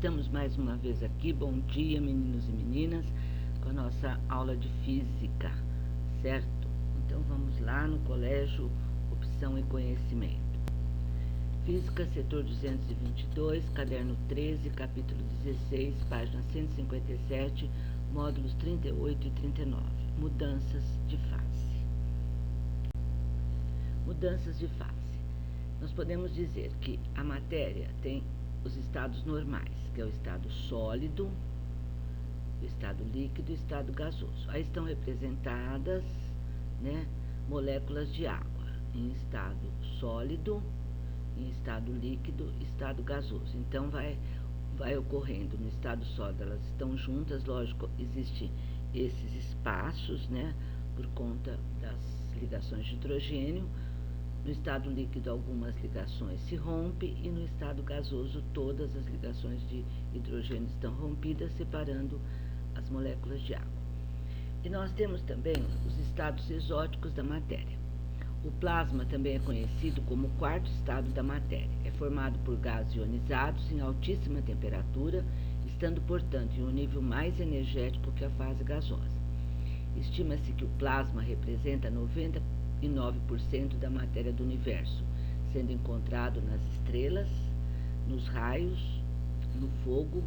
Estamos mais uma vez aqui. Bom dia, meninos e meninas, com a nossa aula de física, certo? Então vamos lá no colégio Opção e Conhecimento. Física, setor 222, caderno 13, capítulo 16, página 157, módulos 38 e 39. Mudanças de fase. Mudanças de fase. Nós podemos dizer que a matéria tem os estados normais, que é o estado sólido, o estado líquido e o estado gasoso. Aí estão representadas, moléculas de água em estado sólido, em estado líquido e estado gasoso. Então vai ocorrendo no estado sólido, elas estão juntas, lógico, existem esses espaços, por conta das ligações de hidrogênio. No estado líquido, algumas ligações se rompem e no estado gasoso, todas as ligações de hidrogênio estão rompidas, separando as moléculas de água. E nós temos também os estados exóticos da matéria. O plasma também é conhecido como o quarto estado da matéria. É formado por gases ionizados em altíssima temperatura, estando, portanto, em um nível mais energético que a fase gasosa. Estima-se que o plasma representa 99% da matéria do universo, sendo encontrado nas estrelas, nos raios, no fogo,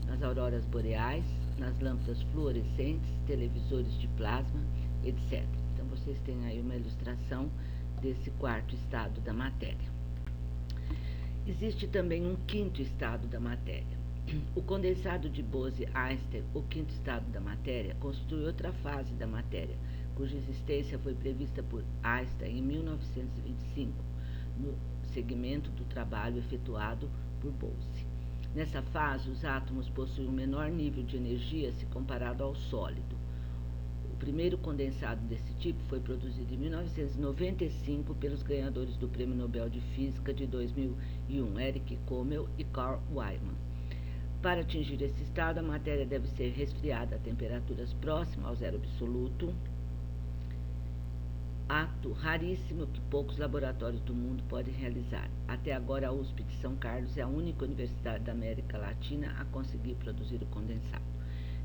nas auroras boreais, nas lâmpadas fluorescentes, televisores de plasma, etc. Então, vocês têm aí uma ilustração desse quarto estado da matéria. Existe também um quinto estado da matéria. O condensado de Bose-Einstein, o quinto estado da matéria, constitui outra fase da matéria, cuja existência foi prevista por Einstein em 1925, no segmento do trabalho efetuado por Bose. Nessa fase, os átomos possuem um menor nível de energia se comparado ao sólido. O primeiro condensado desse tipo foi produzido em 1995 pelos ganhadores do Prêmio Nobel de Física de 2001, Erich Kommel e Carl Weyman. Para atingir esse estado, a matéria deve ser resfriada a temperaturas próximas ao zero absoluto, ato raríssimo que poucos laboratórios do mundo podem realizar. Até agora, a USP de São Carlos é a única universidade da América Latina a conseguir produzir o condensado.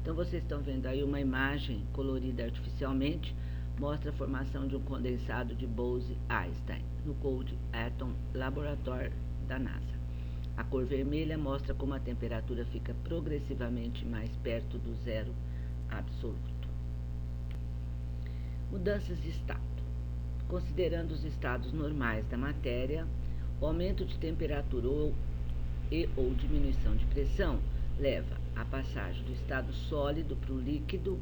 Então, vocês estão vendo aí uma imagem colorida artificialmente, mostra a formação de um condensado de Bose-Einstein no Cold Atom Laboratory da NASA. A cor vermelha mostra como a temperatura fica progressivamente mais perto do zero absoluto. Mudanças de estado. Considerando os estados normais da matéria, o aumento de temperatura ou diminuição de pressão leva à passagem do estado sólido para o líquido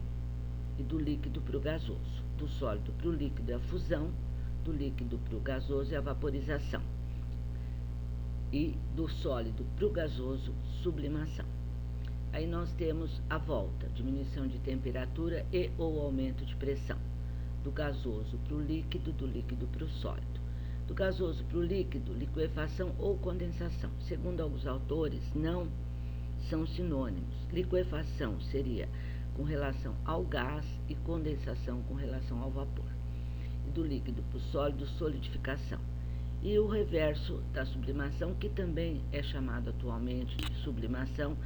e do líquido para o gasoso. Do sólido para o líquido é a fusão, do líquido para o gasoso é a vaporização. E do sólido para o gasoso, sublimação. Aí nós temos a volta, diminuição de temperatura e ou aumento de pressão. Do gasoso para o líquido, do líquido para o sólido. Do gasoso para o líquido, liquefação ou condensação. Segundo alguns autores, não são sinônimos. Liquefação seria com relação ao gás e condensação com relação ao vapor. E do líquido para o sólido, solidificação. E o reverso da sublimação, que também é chamado atualmente de sublimação,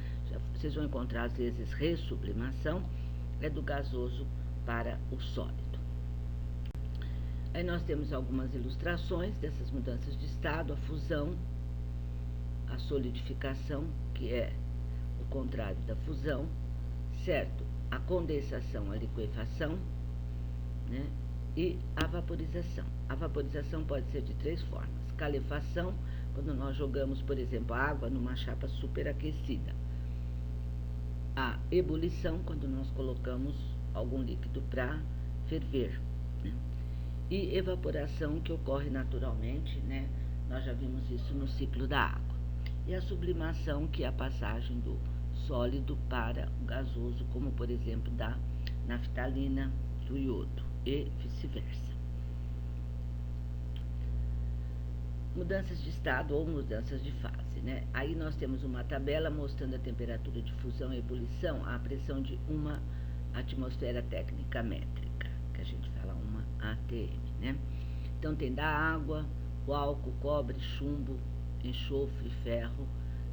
vocês vão encontrar às vezes ressublimação, é do gasoso para o sólido. Aí nós temos algumas ilustrações dessas mudanças de estado, a fusão, a solidificação, que é o contrário da fusão, certo? A condensação, a liquefação, e a vaporização. A vaporização pode ser de três formas. Calefação, quando nós jogamos, por exemplo, água numa chapa superaquecida. A ebulição, quando nós colocamos algum líquido para ferver. E evaporação, que ocorre naturalmente, nós já vimos isso no ciclo da água. E a sublimação, que é a passagem do sólido para o gasoso, como, por exemplo, da naftalina, do iodo, e vice-versa. Mudanças de estado ou mudanças de fase, Aí nós temos uma tabela mostrando a temperatura de fusão e ebulição à pressão de uma atmosfera técnica métrica, que a gente fala uma ATM, Então tem da água, o álcool, cobre, chumbo, enxofre, ferro,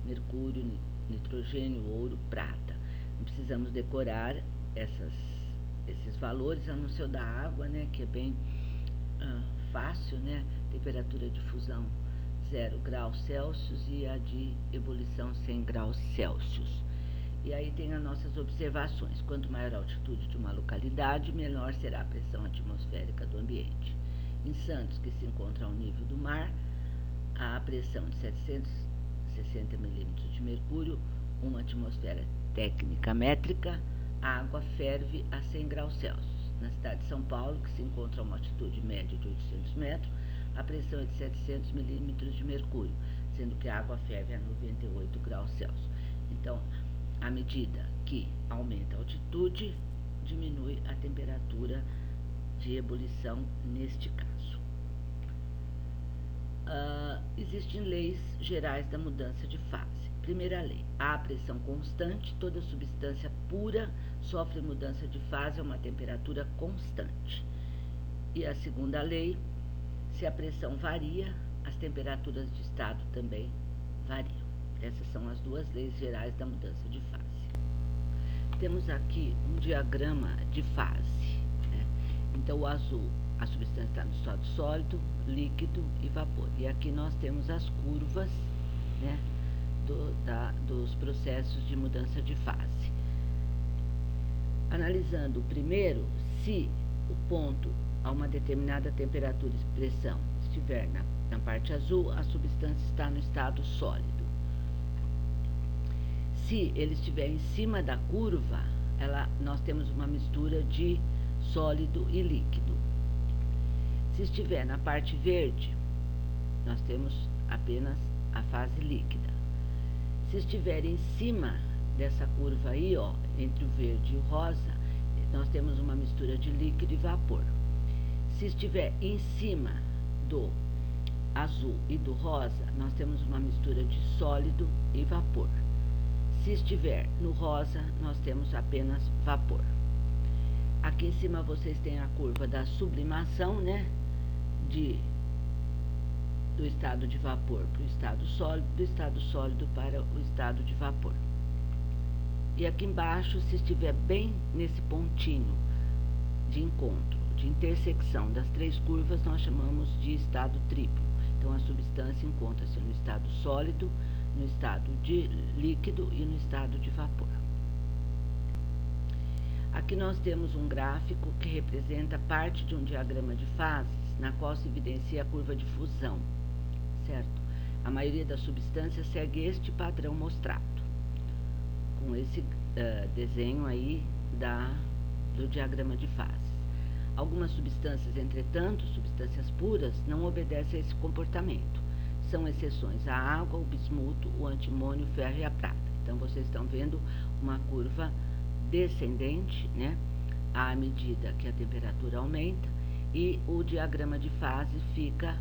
mercúrio, nitrogênio, ouro, prata. Não precisamos decorar esses valores, a não ser o da água, né, que é bem fácil, né? Temperatura de fusão 0 graus Celsius e a de ebulição 100 graus Celsius. E aí tem as nossas observações. Quanto maior a altitude de uma localidade, menor será a pressão atmosférica do ambiente. Em Santos, que se encontra ao nível do mar, a pressão de 760 milímetros de mercúrio, uma atmosfera técnica métrica, a água ferve a 100 graus Celsius. Na cidade de São Paulo, que se encontra a uma altitude média de 800 metros, a pressão é de 700 milímetros de mercúrio, sendo que a água ferve a 98 graus Celsius. Então, à medida que aumenta a altitude, diminui a temperatura de ebulição neste caso. Existem leis gerais da mudança de fase. Primeira lei: à pressão constante, toda substância pura sofre mudança de fase a uma temperatura constante. E a segunda lei: se a pressão varia, as temperaturas de estado também variam. Essas são as duas leis gerais da mudança de fase. Temos aqui um diagrama de fase, né? Então, o azul, a substância está no estado sólido, líquido e vapor. E aqui nós temos as curvas, né, dos processos de mudança de fase. Analisando o primeiro, se o ponto a uma determinada temperatura e pressão estiver na parte azul, a substância está no estado sólido. Se ele estiver em cima da curva, nós temos uma mistura de sólido e líquido. Se estiver na parte verde, nós temos apenas a fase líquida. Se estiver em cima dessa curva aí, ó, entre o verde e o rosa, nós temos uma mistura de líquido e vapor. Se estiver em cima do azul e do rosa, nós temos uma mistura de sólido e vapor. Se estiver no rosa, nós temos apenas vapor. Aqui em cima vocês têm a curva da sublimação, né? Do estado de vapor para o estado sólido, do estado sólido para o estado de vapor. E aqui embaixo, se estiver bem nesse pontinho de encontro, de intersecção das três curvas, nós chamamos de estado triplo. Então, a substância encontra-se no estado sólido, no estado de líquido e no estado de vapor. Aqui nós temos um gráfico que representa parte de um diagrama de fases, na qual se evidencia a curva de fusão, certo? A maioria das substâncias segue este padrão mostrado, com esse desenho aí do diagrama de fases. Algumas substâncias, entretanto, substâncias puras, não obedecem a esse comportamento. São exceções a água, o bismuto, o antimônio, o ferro e a prata. Então, vocês estão vendo uma curva descendente, né, à medida que a temperatura aumenta, e o diagrama de fase fica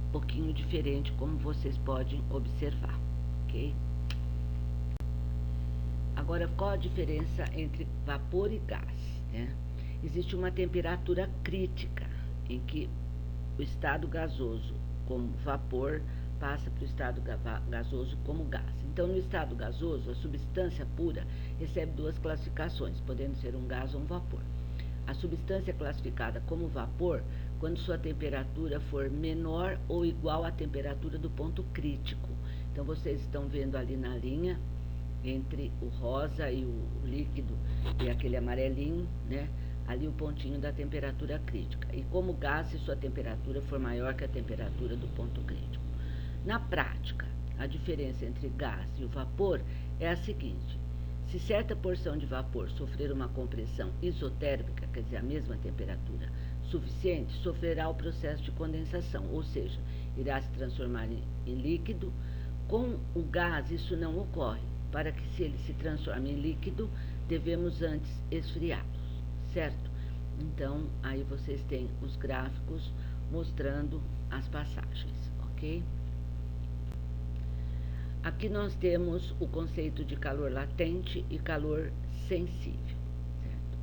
um pouquinho diferente, como vocês podem observar, ok? Agora, qual a diferença entre vapor e gás, né? Existe uma temperatura crítica em que o estado gasoso, como vapor, passa para o estado gasoso como gás. Então, no estado gasoso, a substância pura recebe duas classificações, podendo ser um gás ou um vapor. A substância é classificada como vapor quando sua temperatura for menor ou igual à temperatura do ponto crítico. Então, vocês estão vendo ali na linha, entre o rosa e o líquido e aquele amarelinho, né? Ali o pontinho da temperatura crítica. E como gás, se sua temperatura for maior que a temperatura do ponto crítico. Na prática, a diferença entre gás e o vapor é a seguinte: se certa porção de vapor sofrer uma compressão isotérmica, quer dizer, a mesma temperatura suficiente, sofrerá o processo de condensação, ou seja, irá se transformar em líquido. Com o gás, isso não ocorre. Para que se ele se transforme em líquido, devemos antes esfriá-los, certo? Então, aí vocês têm os gráficos mostrando as passagens, ok? Aqui nós temos o conceito de calor latente e calor sensível, certo?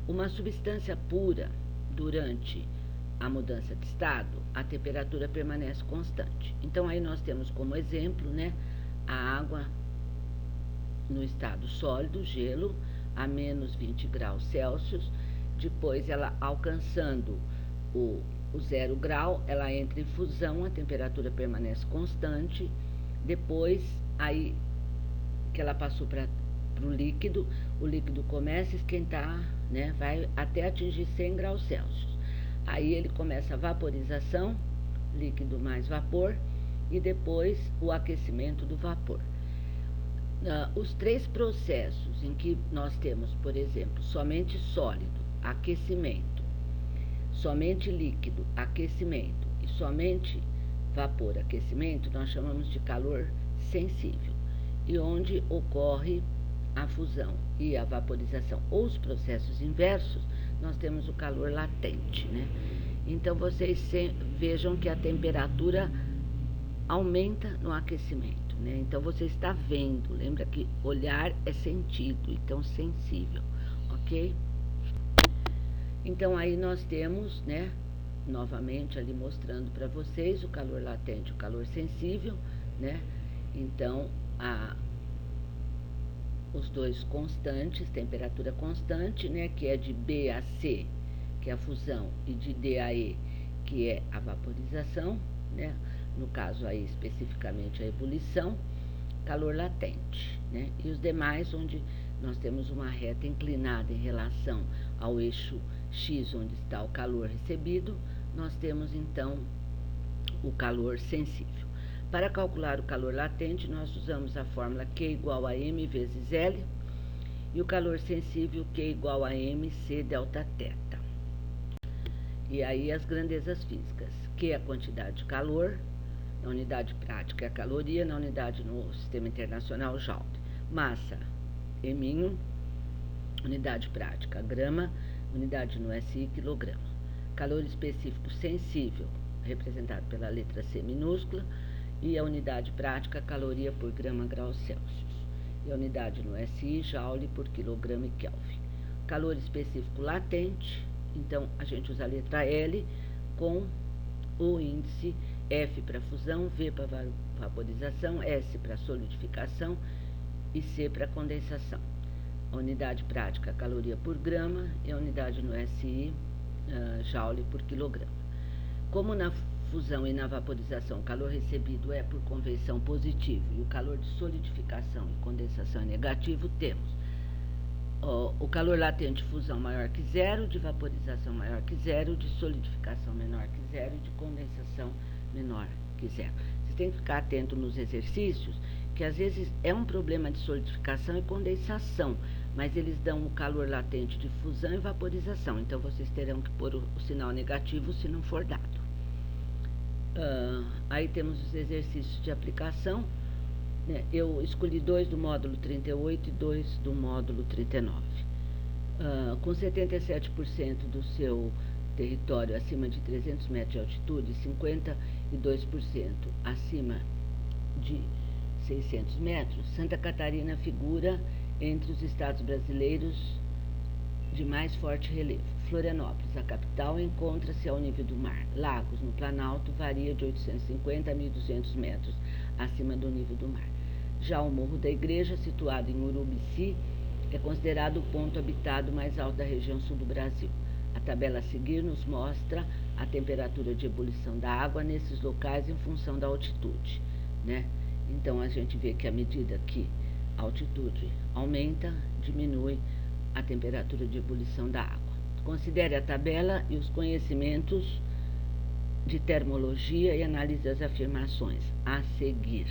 Uma substância pura, durante a mudança de estado, a temperatura permanece constante. Então, aí nós temos como exemplo, né, a água no estado sólido, gelo, a menos 20 graus Celsius. Depois, ela alcançando o 0 grau, ela entra em fusão, a temperatura permanece constante. Depois, aí que ela passou para o líquido começa a esquentar, né? Vai até atingir 100 graus Celsius. Aí ele começa a vaporização, líquido mais vapor, e depois o aquecimento do vapor. Os 3 processos em que nós temos, por exemplo, somente sólido, aquecimento, somente líquido, aquecimento e somente vapor, aquecimento, nós chamamos de calor sensível. E onde ocorre a fusão e a vaporização, ou os processos inversos, nós temos o calor latente, né? Então, vocês vejam que a temperatura aumenta no aquecimento, né? Então, você está vendo, lembra que olhar é sentido, então sensível, ok? Então, aí nós temos, né, novamente ali mostrando para vocês o calor latente, o calor sensível, né? Então, os dois constantes, temperatura constante, né, que é de B a C, que é a fusão, e de D a E, que é a vaporização, né? No caso aí especificamente a ebulição, calor latente, né? E os demais, onde nós temos uma reta inclinada em relação ao eixo X, onde está o calor recebido, nós temos então o calor sensível. Para calcular o calor latente, nós usamos a fórmula Q igual a M vezes L, e o calor sensível Q igual a MC delta θ. E aí as grandezas físicas, Q é a quantidade de calor, na unidade prática é a caloria, na unidade no sistema internacional, Joule. Massa, M, unidade prática, grama, unidade no SI, quilograma. Calor específico sensível, representado pela letra C minúscula, e a unidade prática, caloria por grama graus Celsius. E a unidade no SI, Joule por quilograma e Kelvin. Calor específico latente, então a gente usa a letra L com o índice F para fusão, V para vaporização, S para solidificação e C para condensação. A unidade prática, caloria por grama, e a unidade no SI, Joule por quilograma. Como na fusão e na vaporização o calor recebido é por convecção positivo e o calor de solidificação e condensação é negativo, temos o calor latente de fusão maior que zero, de vaporização maior que zero, de solidificação menor que zero e de condensação menor que zero. Vocês têm que ficar atento nos exercícios, que às vezes é um problema de solidificação e condensação, mas eles dão o calor latente de fusão e vaporização, então vocês terão que pôr o sinal negativo se não for dado. Aí temos os exercícios de aplicação, né? Eu escolhi 2 do módulo 38 e 2 do módulo 39. Com 77% do seu território acima de 300 metros de altitude, 52% acima de 600 metros, Santa Catarina figura entre os estados brasileiros de mais forte relevo. Florianópolis, a capital, encontra-se ao nível do mar. Lagos, no Planalto, varia de 850 a 1.200 metros acima do nível do mar. Já o Morro da Igreja, situado em Urubici, é considerado o ponto habitado mais alto da região sul do Brasil. A tabela a seguir nos mostra a temperatura de ebulição da água nesses locais em função da altitude, né? Então, a gente vê que à medida que a altitude aumenta, diminui a temperatura de ebulição da água. Considere a tabela e os conhecimentos de termologia e analise as afirmações a seguir,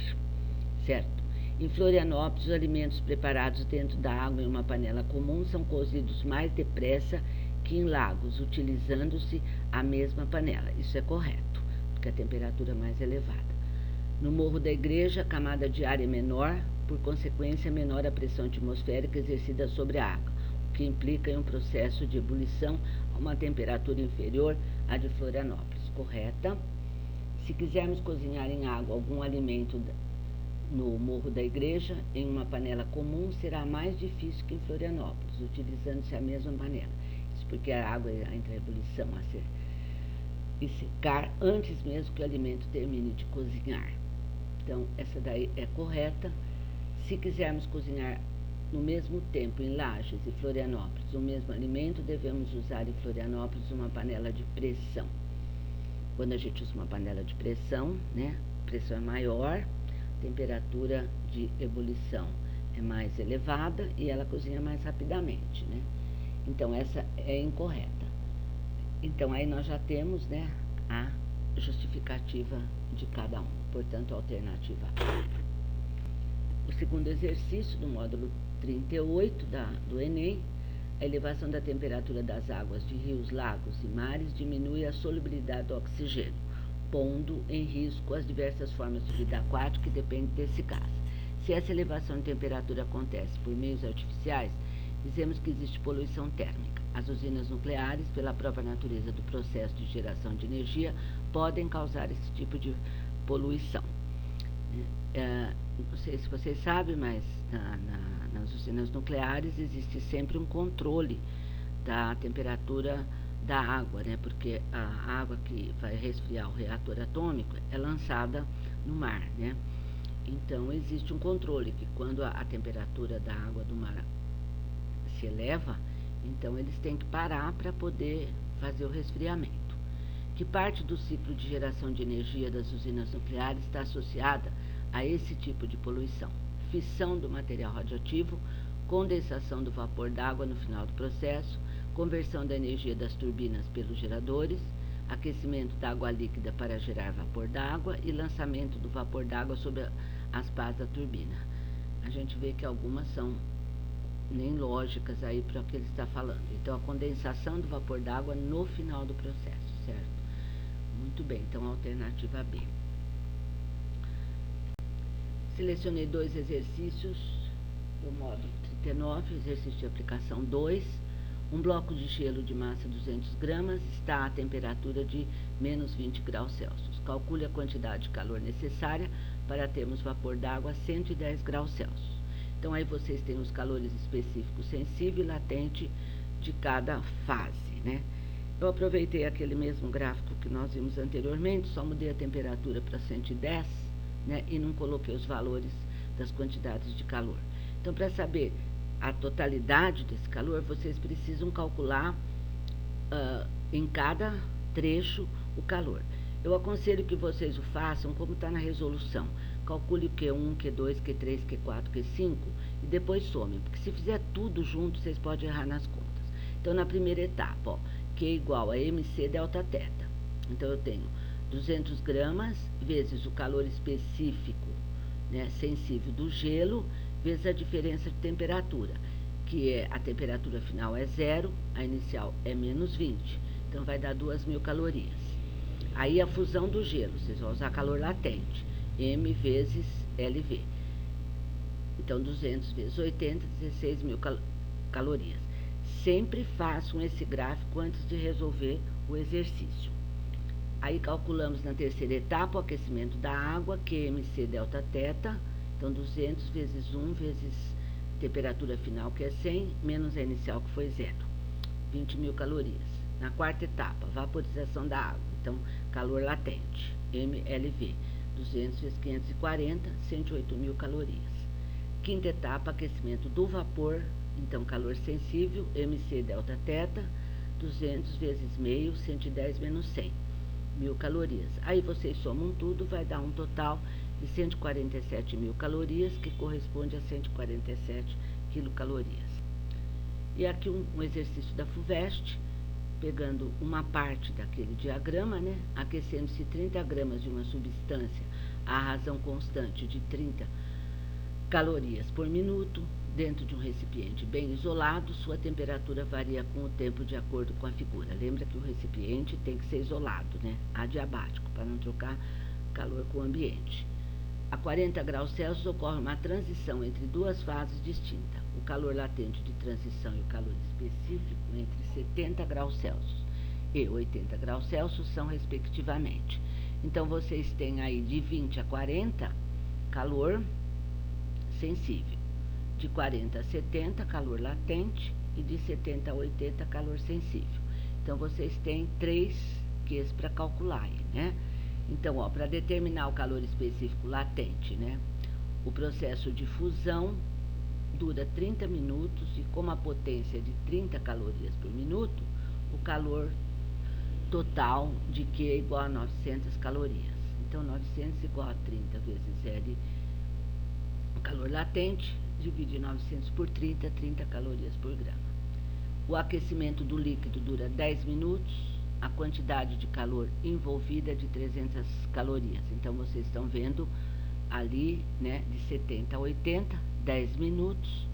certo? Em Florianópolis, os alimentos preparados dentro da água em uma panela comum são cozidos mais depressa que em lagos, utilizando-se a mesma panela. Isso é correto, porque a temperatura é mais elevada. No Morro da Igreja, a camada de ar é menor, por consequência, menor a pressão atmosférica exercida sobre a água, o que implica em um processo de ebulição a uma temperatura inferior à de Florianópolis. Correta? Se quisermos cozinhar em água algum alimento no Morro da Igreja, em uma panela comum, será mais difícil que em Florianópolis, utilizando-se a mesma panela. Isso porque a água entra em ebulição e secar antes mesmo que o alimento termine de cozinhar. Então, essa daí é correta. Se quisermos cozinhar no mesmo tempo em Lages e Florianópolis o mesmo alimento, devemos usar em Florianópolis uma panela de pressão. Quando a gente usa uma panela de pressão, né, a pressão é maior, a temperatura de ebulição é mais elevada e ela cozinha mais rapidamente, né? Então, essa é incorreta. Então, aí nós já temos, né, a justificativa de cada um. Portanto, a alternativa A. O segundo exercício do módulo 38 do Enem, a elevação da temperatura das águas de rios, lagos e mares diminui a solubilidade do oxigênio, pondo em risco as diversas formas de vida aquática que dependem desse gás. Se essa elevação de temperatura acontece por meios artificiais, dizemos que existe poluição térmica. As usinas nucleares, pela própria natureza do processo de geração de energia, podem causar esse tipo de poluição. Não sei se vocês sabem, mas nas usinas nucleares existe sempre um controle da temperatura da água, né? Porque a água que vai resfriar o reator atômico é lançada no mar, né? Então, existe um controle que quando a temperatura da água do mar se eleva, então eles têm que parar para poder fazer o resfriamento. Que parte do ciclo de geração de energia das usinas nucleares está associada a esse tipo de poluição? Fissão do material radioativo, condensação do vapor d'água no final do processo, conversão da energia das turbinas pelos geradores, aquecimento da água líquida para gerar vapor d'água e lançamento do vapor d'água sobre as pás da turbina. A gente vê que algumas são nem lógicas aí para o que ele está falando. Então, a condensação do vapor d'água no final do processo, certo? Muito bem, então a alternativa B. Selecionei 2 exercícios do módulo 39, exercício de aplicação 2. Um bloco de gelo de massa 200 gramas está a temperatura de menos 20 graus Celsius. Calcule a quantidade de calor necessária para termos vapor d'água a 110 graus Celsius. Então, aí vocês têm os calores específicos sensível e latente de cada fase, né? Eu aproveitei aquele mesmo gráfico que nós vimos anteriormente, só mudei a temperatura para 110, né? E não coloquei os valores das quantidades de calor. Então, para saber a totalidade desse calor, vocês precisam calcular em cada trecho o calor. Eu aconselho que vocês o façam como está na resolução. Calcule o Q1, Q2, Q3, Q4, Q5 e depois some, porque se fizer tudo junto, vocês podem errar nas contas. Então, na primeira etapa, ó, Q igual a MC delta θ. Então, eu tenho 200 gramas vezes o calor específico, né, sensível do gelo, vezes a diferença de temperatura, que é a temperatura final é 0, a inicial é menos 20. Então, vai dar 2.000 calorias. Aí, a fusão do gelo, vocês vão usar calor latente, M vezes LV. Então, 200 vezes 80, 16.000 calorias. Sempre façam esse gráfico antes de resolver o exercício. Aí, calculamos na terceira etapa o aquecimento da água, QMC delta θ. Então, 200 vezes 1 vezes temperatura final, que é 100, menos a inicial, que foi 0. 20.000 calorias. Na quarta etapa, vaporização da água. Então, calor latente, MLV. 200 vezes 540, 108.000 calorias. Quinta etapa, aquecimento do vapor. Então, calor sensível, MC delta θ. 200 vezes meio, 110 menos 100. 1.000 calorias. Aí vocês somam tudo, vai dar um total de 147.000 calorias, que corresponde a 147 quilocalorias. E aqui um exercício da FUVEST, pegando uma parte daquele diagrama, né? Aquecendo-se 30 gramas de uma substância à razão constante de 30 calorias por minuto, dentro de um recipiente bem isolado, sua temperatura varia com o tempo de acordo com a figura. Lembra que o recipiente tem que ser isolado, né? Adiabático, para não trocar calor com o ambiente. A 40 graus Celsius ocorre uma transição entre duas fases distintas. O calor latente de transição e o calor específico entre 70 graus Celsius e 80 graus Celsius são respectivamente. Então, vocês têm aí de 20 a 40, calor sensível. De 40 a 70, calor latente. E de 70 a 80, calor sensível. Então, vocês têm 3 Qs para calcular aí, né? Então, para determinar o calor específico latente, né? O processo de fusão dura 30 minutos e como a potência é de 30 calorias por minuto, o calor total de Q é igual a 900 calorias. Então, 900 igual a 30 vezes L, o calor latente, divide 900 por 30, 30 calorias por grama. O aquecimento do líquido dura 10 minutos, a quantidade de calor envolvida é de 300 calorias. Então, vocês estão vendo ali, né, de 70 a 80, 10 minutos,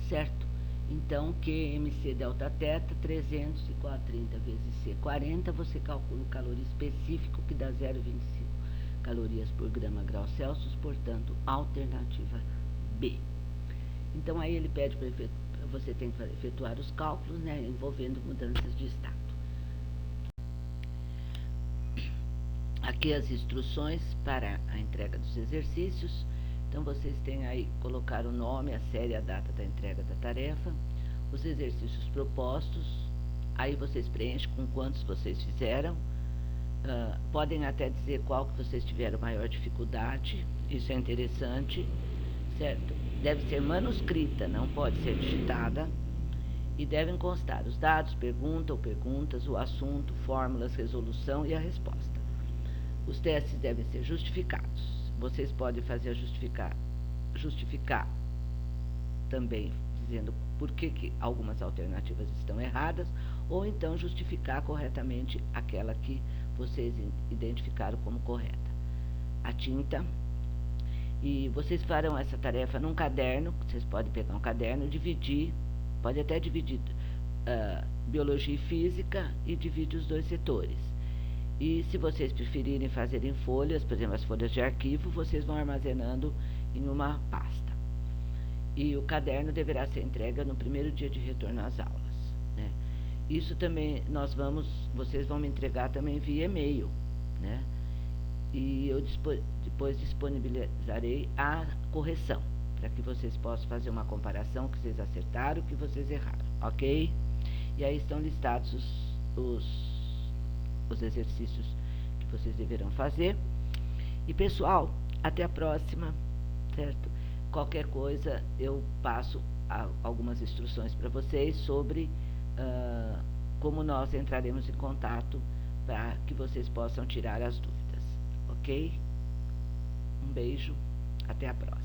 certo? Então, QMC delta teta, 300 igual a 30 vezes C, 40, você calcula o calor específico, que dá 0,25 calorias por grama grau Celsius, portanto, alternativa B. Então, aí ele pede para você tem que efetuar os cálculos, né, envolvendo mudanças de estado. Aqui as instruções para a entrega dos exercícios. Então, vocês têm aí colocar o nome, a série e a data da entrega da tarefa, os exercícios propostos, aí vocês preenchem com quantos vocês fizeram, podem até dizer qual que vocês tiveram maior dificuldade, isso é interessante, certo? Deve ser manuscrita, não pode ser digitada, e devem constar os dados, pergunta ou perguntas, o assunto, fórmulas, resolução e a resposta. Os testes devem ser justificados. Vocês podem fazer justificar também, dizendo por que algumas alternativas estão erradas, ou então justificar corretamente aquela que vocês identificaram como correta. A tinta. E vocês farão essa tarefa num caderno, vocês podem pegar um caderno, dividir, pode até dividir biologia e física e divide os dois setores. E se vocês preferirem fazer em folhas, por exemplo, as folhas de arquivo, vocês vão armazenando em uma pasta. E o caderno deverá ser entregue no primeiro dia de retorno às aulas, né? Isso também vocês vão me entregar também via e-mail, né? E eu depois disponibilizarei a correção, para que vocês possam fazer uma comparação, que vocês acertaram, que vocês erraram, ok? E aí estão listados os exercícios que vocês deverão fazer. E, pessoal, até a próxima, certo? Qualquer coisa, eu passo algumas instruções para vocês sobre como nós entraremos em contato para que vocês possam tirar as dúvidas, ok? Um beijo, até a próxima.